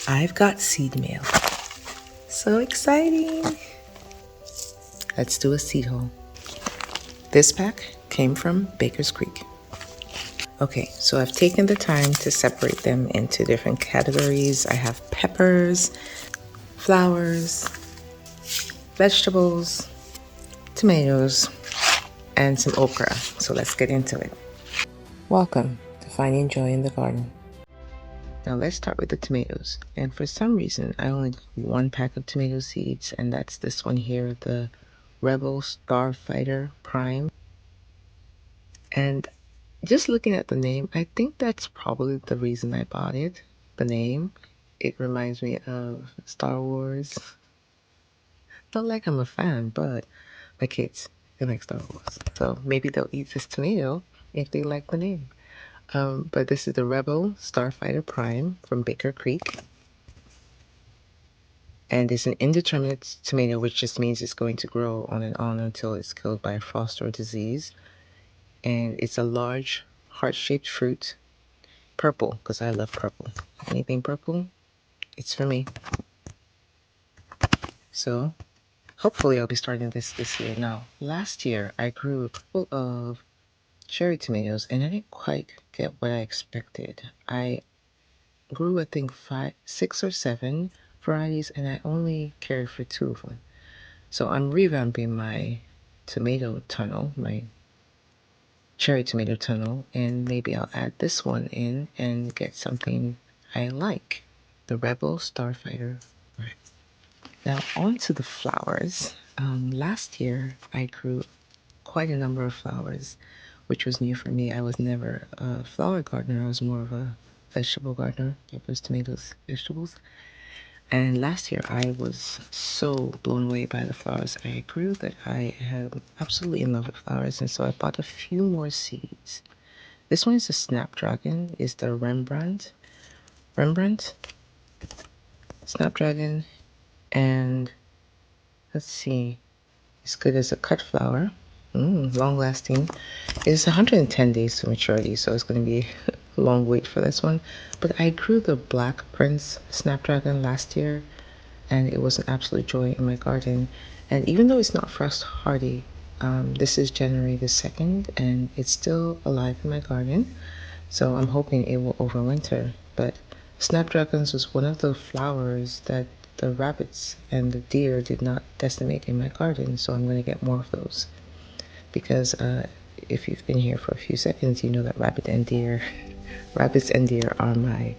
I've got seed mail. So exciting! Let's do a seed haul. This pack came from Baker's Creek. Okay, so I've taken the time to separate them into different categories. I have peppers, flowers, vegetables, tomatoes, and some okra. So let's get into it. Welcome to Finding Joy in the Garden. Now let's start with the tomatoes. And for some reason, I only got one pack of tomato seeds, and that's this one here, the Rebel Starfighter Prime. And just looking at the name, I think that's probably the reason I bought it. The name. It reminds me of Star Wars. Not like I'm a fan, but my kids, they like Star Wars. So maybe they'll eat this tomato if they like the name. But this is the Rebel Starfighter Prime from Baker Creek. And it's an indeterminate tomato, which just means it's going to grow on and on until it's killed by frost or disease. And it's a large, heart-shaped fruit. Purple, because I love purple. Anything purple, it's for me. So hopefully I'll be starting this year. Now, last year I grew a couple of cherry tomatoes and I didn't quite get what I expected. I grew, I think, 6 or 7 varieties and I only cared for 2 of them. So I'm revamping my tomato tunnel, my cherry tomato tunnel, and maybe I'll add this one in and get something I like. The Rebel Starfighter. Right. Now on to the flowers. Last year I grew quite a number of flowers, which was new for me. I was never a flower gardener. I was more of a vegetable gardener. Peppers, tomatoes, vegetables. And last year I was so blown away by the flowers I grew that I am absolutely in love with flowers. And so I bought a few more seeds. This one is a Snapdragon. It's the Rembrandt. Snapdragon. And let's see. It's good as a cut flower. Long lasting. It's 110 days to maturity, so it's going to be a long wait for this one. But I grew the Black Prince Snapdragon last year, and it was an absolute joy in my garden. And even though it's not frost hardy, this is January the 2nd, and it's still alive in my garden. So I'm hoping it will overwinter. But snapdragons was one of the flowers that the rabbits and the deer did not decimate in my garden. So I'm going to get more of those. Because if you've been here for a few seconds, you know that rabbits and deer are my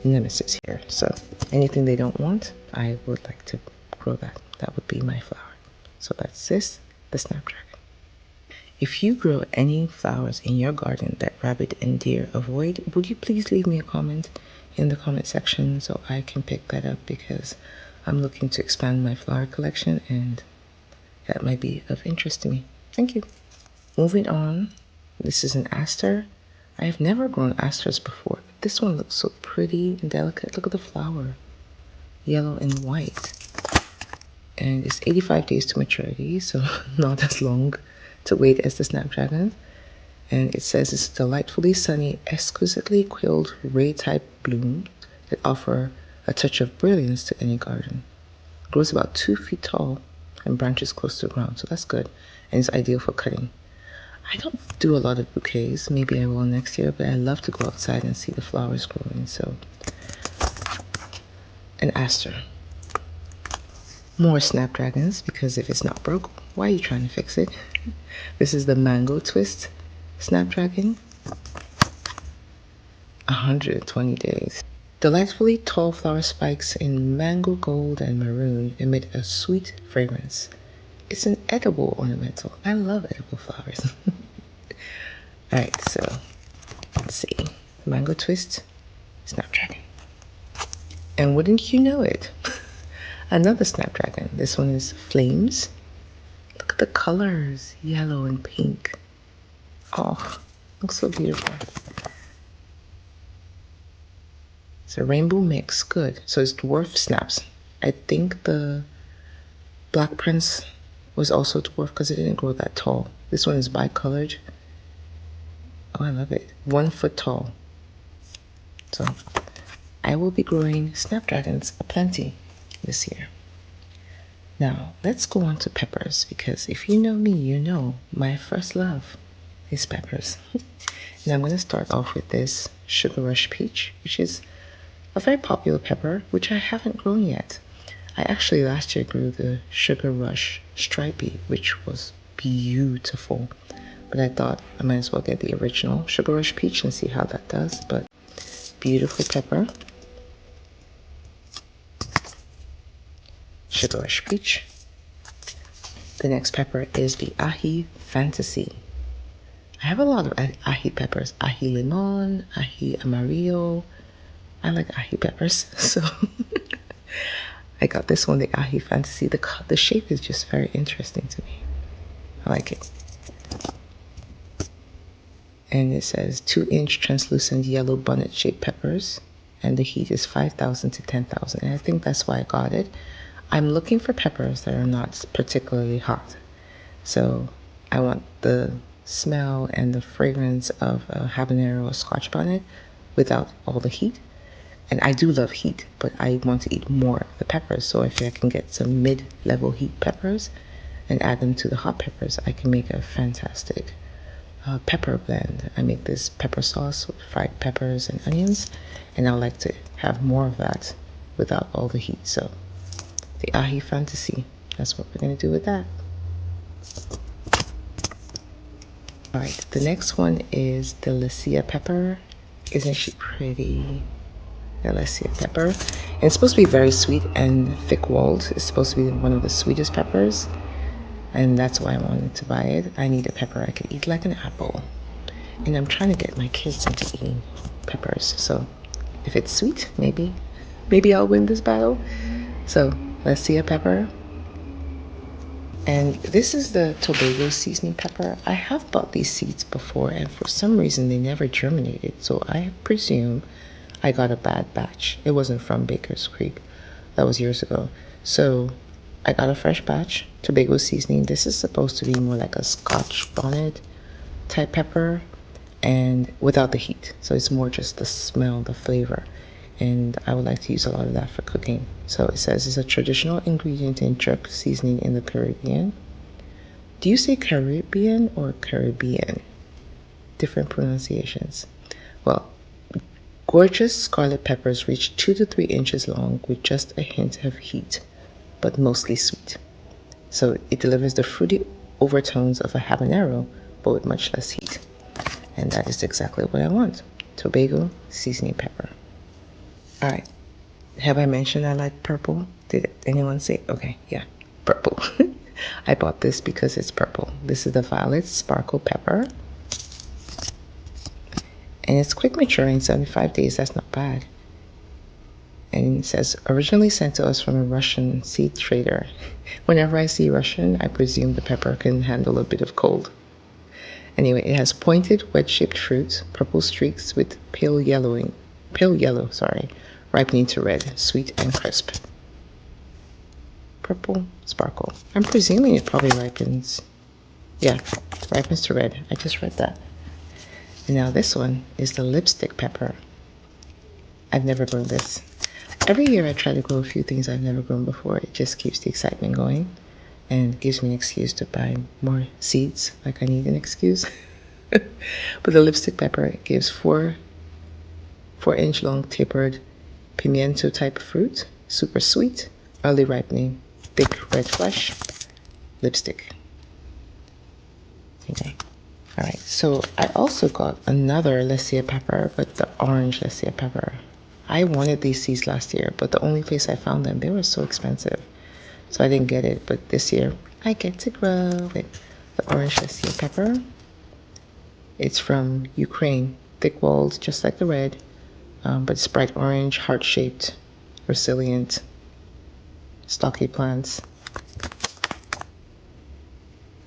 nemesis here. So anything they don't want, I would like to grow that. That would be my flower. So that's this, the snapdragon. If you grow any flowers in your garden that rabbit and deer avoid, would you please leave me a comment in the comment section so I can pick that up, because I'm looking to expand my flower collection and that might be of interest to me. Thank you. Moving on, this is an aster. I have never grown asters before. This one looks so pretty and delicate. Look at the flower, yellow and white. And it's 85 days to maturity, so not as long to wait as the snapdragon. And it says it's delightfully sunny, exquisitely quilled ray-type blooms that offer a touch of brilliance to any garden. It grows about 2 feet tall and branches close to the ground, so that's good. And it's ideal for cutting. I don't do a lot of bouquets. Maybe I will next year, but I love to go outside and see the flowers growing. So, an aster. More snapdragons, because if it's not broke, why are you trying to fix it? This is the Mango Twist Snapdragon. 120 days. Delightfully tall flower spikes in mango gold and maroon emit a sweet fragrance. It's an edible ornamental. I love edible flowers. Alright, so let's see. Mango Twist Snapdragon. And wouldn't you know it? Another snapdragon. This one is Flames. Look at the colors, yellow and pink. Oh, looks so beautiful. It's a rainbow mix. Good. So it's dwarf snaps. I think the Black Prince was also dwarf because it didn't grow that tall. This one is bicolored. Oh, I love it. 1 foot tall. So I will be growing snapdragons aplenty this year. Now, let's go on to peppers, because if you know me, you know my first love is peppers. And I'm going to start off with this Sugar Rush Peach, which is a very popular pepper, which I haven't grown yet. I actually last year grew the Sugar Rush Stripey, which was beautiful. But I thought I might as well get the original Sugar Rush Peach and see how that does. But beautiful pepper. Sugar Rush Peach. The next pepper is the Ají Fantasy. I have a lot of ají peppers. Ají limon, ají amarillo. I like ají peppers, so I got this one, the Ají Fantasy. The shape is just very interesting to me. I like it. And it says 2-inch translucent yellow bonnet shaped peppers, and the heat is 5,000 to 10,000. And I think that's why I got it. I'm looking for peppers that are not particularly hot. So I want the smell and the fragrance of a habanero or scotch bonnet without all the heat. And I do love heat, but I want to eat more of the peppers. So if I can get some mid-level heat peppers and add them to the hot peppers, I can make a fantastic pepper blend. I make this pepper sauce with fried peppers and onions, and I like to have more of that without all the heat. So the Ají Fantasy, that's what we're going to do with that. All right, the next one is the Delicia pepper. Isn't she pretty? Delicia pepper. And it's supposed to be very sweet and thick-walled. It's supposed to be one of the sweetest peppers, and that's why I wanted to buy it. I need a pepper I could eat like an apple. And I'm trying to get my kids into eating peppers. So if it's sweet, maybe I'll win this battle. So let's see a pepper. And this is the Tobago seasoning pepper. I have bought these seeds before, and for some reason they never germinated. So I presume I got a bad batch. It wasn't from Baker's Creek. That was years ago. So I got a fresh batch, Tobago seasoning. This is supposed to be more like a Scotch bonnet type pepper, and without the heat. So it's more just the smell, the flavor. And I would like to use a lot of that for cooking. So it says it's a traditional ingredient in jerk seasoning in the Caribbean. Do you say Caribbean or Caribbean? Different pronunciations. Well, gorgeous scarlet peppers reach 2 to 3 inches long with just a hint of heat, but mostly sweet. So it delivers the fruity overtones of a habanero, but with much less heat. And that is exactly what I want. Tobago seasoning pepper. All right. Have I mentioned I like purple? Did anyone say? Okay, yeah, purple. I bought this because it's purple. This is the Violet Sparkle Pepper. And it's quick maturing, 75 days. That's not bad. And it says, originally sent to us from a Russian seed trader. Whenever I see Russian, I presume the pepper can handle a bit of cold. Anyway, it has pointed, wedge-shaped fruit, purple streaks with pale yellow, ripening to red, sweet and crisp. Purple sparkle. I'm presuming it probably ripens. Yeah, ripens to red. I just read that. And now this one is the lipstick pepper. I've never grown this. Every year I try to grow a few things I've never grown before. It just keeps the excitement going and gives me an excuse to buy more seeds, like I need an excuse. But the lipstick pepper gives 4-inch long tapered pimiento type fruit, super sweet, early ripening, thick red flesh, lipstick. Okay. All right, so I also got another Lecia pepper, but the orange Lecia pepper. I wanted these seeds last year, but the only place I found them, they were so expensive. So I didn't get it, but this year I get to grow it. The orange Lecia pepper. It's from Ukraine, thick-walled, just like the red, but it's bright orange, heart-shaped, resilient, stocky plants.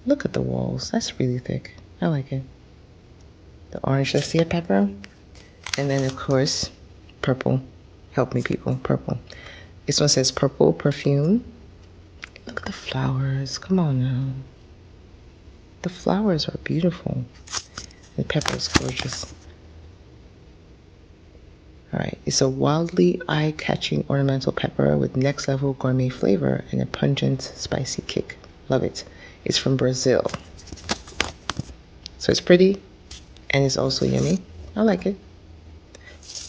Look at the walls. That's really thick. I like it. The orange Lecia pepper. And then, of course, purple. Help me, people. Purple. This one says purple perfume. Look at the flowers. Come on now. The flowers are beautiful. The pepper is gorgeous. All right, it's a wildly eye-catching ornamental pepper with next-level gourmet flavor and a pungent, spicy kick. Love it. It's from Brazil. So it's pretty and it's also yummy. I like it.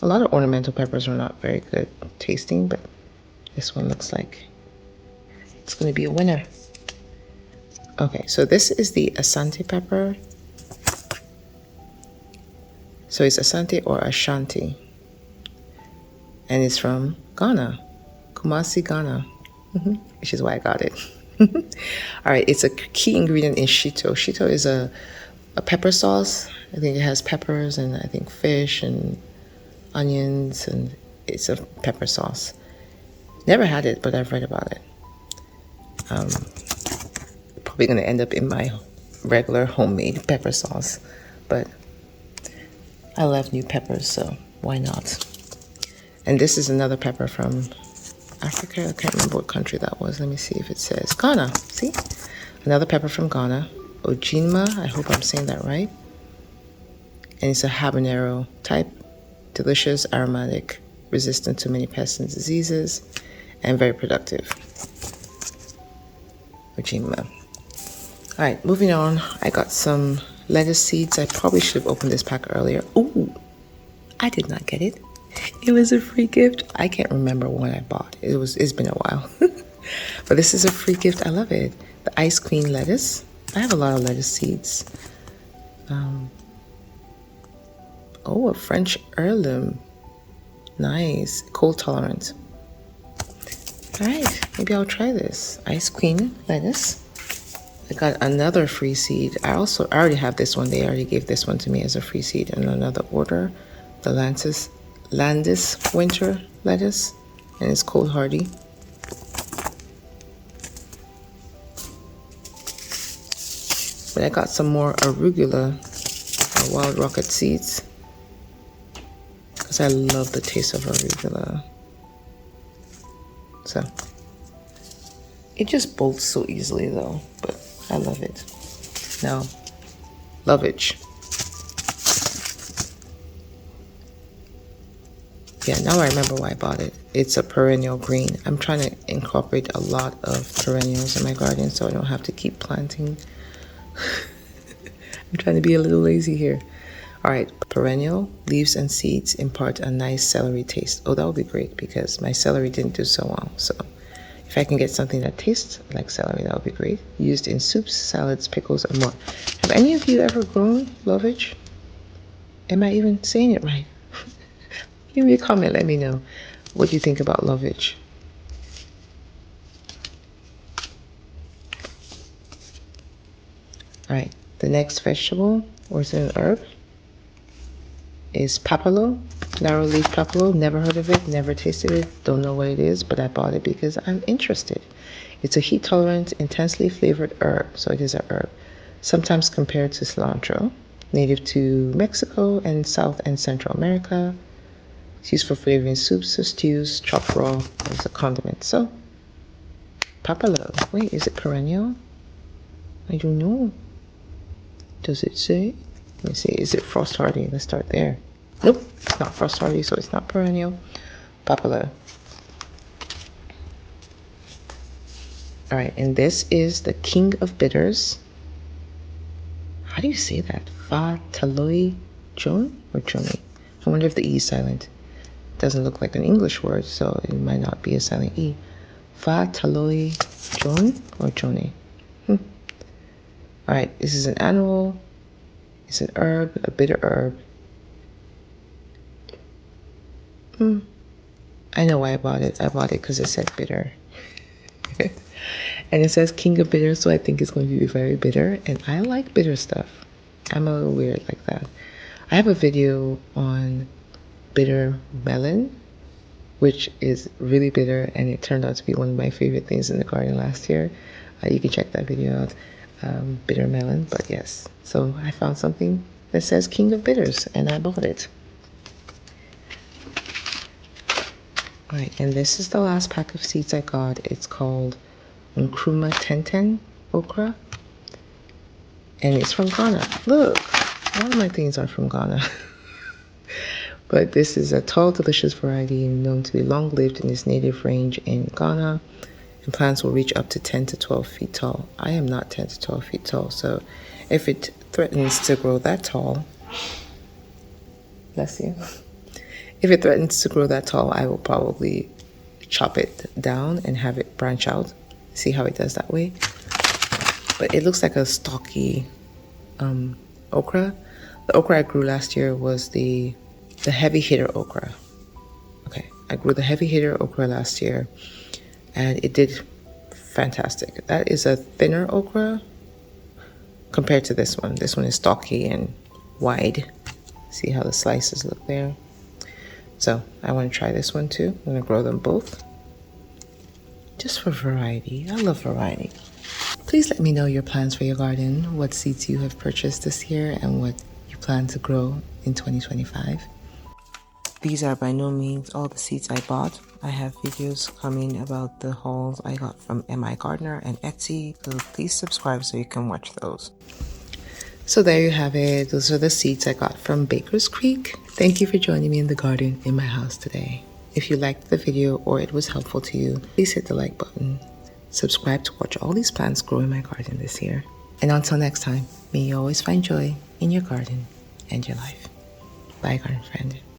A lot of ornamental peppers are not very good tasting, but this one looks like it's going to be a winner. Okay, so this is the Asante pepper. So it's Asante or Ashanti. And it's from Ghana, Kumasi, Ghana, which is why I got it. All right, it's a key ingredient in shito. Shito is a pepper sauce. I think it has peppers and I think fish and onions, and it's a pepper sauce. Never had it, but I've read about it. Probably gonna end up in my regular homemade pepper sauce, but I love new peppers, so why not? And this is another pepper from Africa. I can't remember what country that was. Let me see if it says Ghana. See? Another pepper from Ghana. Ojinma. I hope I'm saying that right. And it's a habanero type. Delicious, aromatic, resistant to many pests and diseases, and very productive. Ojinma. All right, moving on. I got some lettuce seeds. I probably should have opened this pack earlier. Ooh, I did not get it. It was a free gift. I can't remember when I bought it. It's been a while. But this is a free gift. I love it. The Ice Queen lettuce. I have a lot of lettuce seeds. Oh, a French heirloom. Nice. Cold tolerant. All right, maybe I'll try this. Ice Queen lettuce. I got another free seed. I already have this one. They already gave this one to me as a free seed in another order. The Landis winter lettuce, and it's cold hardy. But I got some more arugula or wild rocket seeds because I love the taste of arugula. So it just bolts so easily though, but I love it. Now, lovage. Yeah, now I remember why I bought it. It's a perennial green. I'm trying to incorporate a lot of perennials in my garden so I don't have to keep planting. I'm trying to be a little lazy here. All right, perennial leaves and seeds impart a nice celery taste. Oh, that would be great because my celery didn't do so well. So if I can get something that tastes like celery, that would be great. Used in soups, salads, pickles, and more. Have any of you ever grown lovage? Am I even saying it right? Leave me a comment, let me know what you think about lovage. All right, the next vegetable, or is it an herb, is papalo, narrow leaf papalo. Never heard of it, never tasted it, don't know what it is, but I bought it because I'm interested. It's a heat tolerant, intensely flavored herb, so it is a herb, sometimes compared to cilantro, native to Mexico and South and Central America. It's used for flavoring soups or stews, chopped raw as a condiment. So, papalo. Wait, is it perennial? I don't know. Does it say? Let me see. Is it frost hardy? Let's start there. Nope, it's not frost hardy, so it's not perennial. Papalo. All right, and this is the king of bitters. How do you say that? Fa taloi jon or joni? I wonder if the E is silent. Doesn't look like an English word, so it might not be a silent E. Fa taloi jon or joni? All right, this is an annual. It's an herb, a bitter herb. I know why I bought it. I bought it because it said bitter. And it says king of bitter, so I think it's going to be very bitter. And I like bitter stuff. I'm a little weird like that. I have a video on bitter melon, which is really bitter, and it turned out to be one of my favorite things in the garden last year. You can check that video out, bitter melon. But yes, so I found something that says king of bitters, and I bought it. All right, and this is the last pack of seeds I got. It's called Nkrumah Tenten Okra, and it's from Ghana. Look, all of my things are from Ghana. But this is a tall, delicious variety known to be long-lived in its native range in Ghana, and plants will reach up to 10 to 12 feet tall. I am not 10 to 12 feet tall, so if it threatens to grow that tall, bless you. If it threatens to grow that tall, I will probably chop it down and have it branch out. See how it does that way? But it looks like a stocky okra. The okra I grew last year was the heavy hitter okra. Okay, I grew the heavy hitter okra last year, and it did fantastic. That is a thinner okra compared to this one. This one is stocky and wide. See how the slices look there? So I want to try this one too. I'm going to grow them both just for variety. I love variety. Please let me know your plans for your garden, what seeds you have purchased this year, and what you plan to grow in 2025. These are by no means all the seeds I bought. I have videos coming about the hauls I got from MI Gardener and Etsy, so please subscribe so you can watch those. So there you have it. Those are the seeds I got from Baker's Creek. Thank you for joining me in the garden in my house today. If you liked the video or it was helpful to you, please hit the like button. Subscribe to watch all these plants grow in my garden this year. And until next time, may you always find joy in your garden and your life. Bye, garden friend.